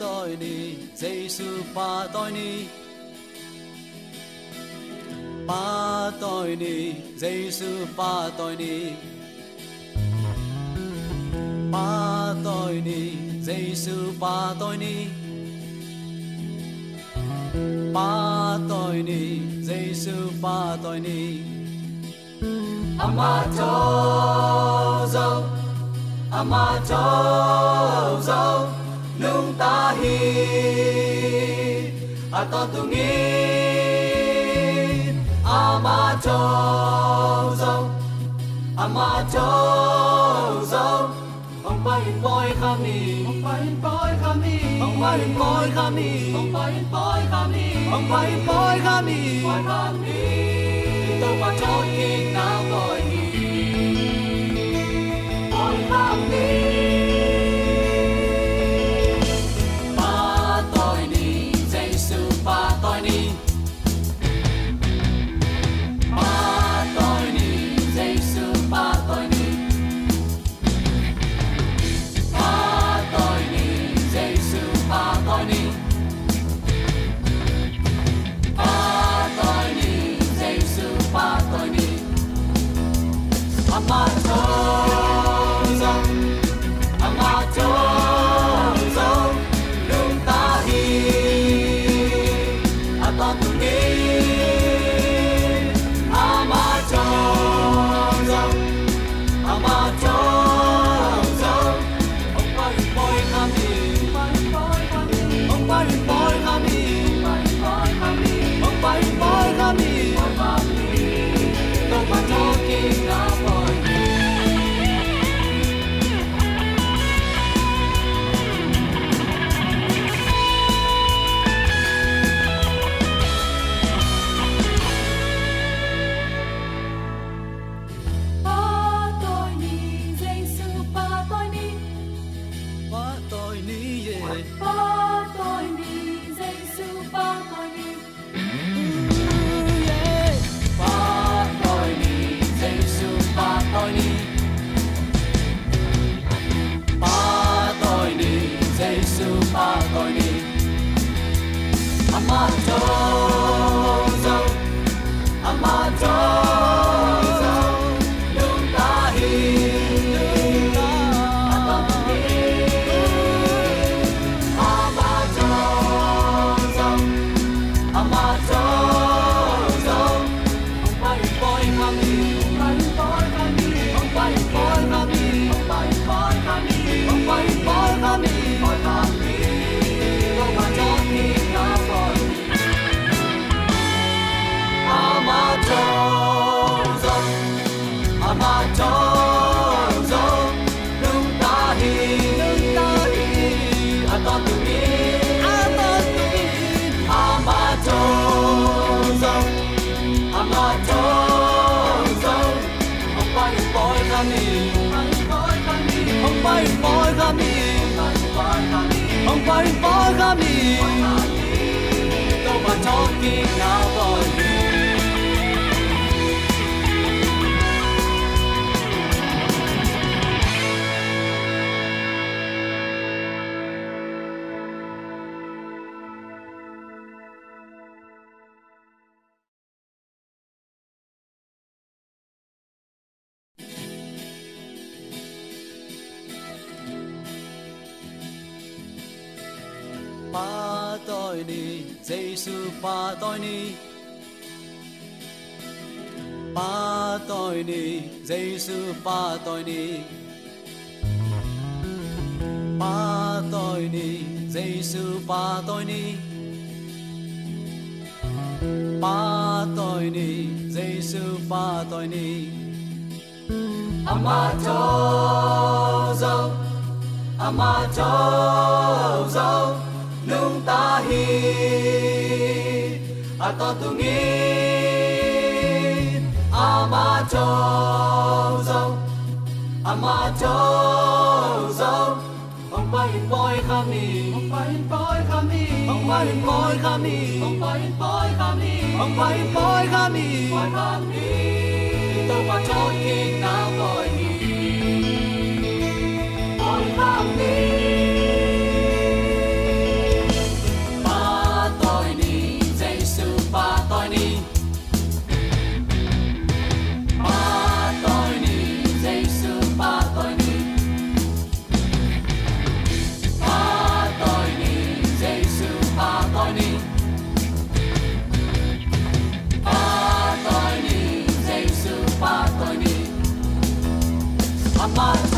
tội ni Giêsu ba tội ni ba tội ni Giêsu ba tội ni ba tội ni Giêsu ba tội ni ba tội ni Giêsu ba tội ni ama cho dâu nung ta hi a to tu nghi ama cho dâu ông bay boy kami ông bay boy kami ông bay boy kami ông bay boy kami ông bay boy kami tôi mà cho kinh nào boy boy kami ba tôi ni Giêsu ba tôi ni ba tôi ni Giêsu ba tôi ni ba tôi ni Giêsu ba tôi ni ba tôi ni Giêsu ba tôi ni ama cho dâu lung ta hi a to tu nghi ama cho dâu ông bay boy kami ông bay boy kami ông bay boy kami tôi mà cho kinh nào boy ông bay boy kami tôi mà cho kinh nào boy ba tôi ni Giêsu ba tôi ni ba tôi ni Giêsu ba tôi ni ba tôi ni Giêsu ba tôi ni ba tôi ni Giêsu ba tôi ni ama cho dâu nung ta hi a to tu nghi ama cho dâu ông bay boy kami ông bay boy kami ông bay boy kami tôi mà cho kinh nào boy boy kami Amazon.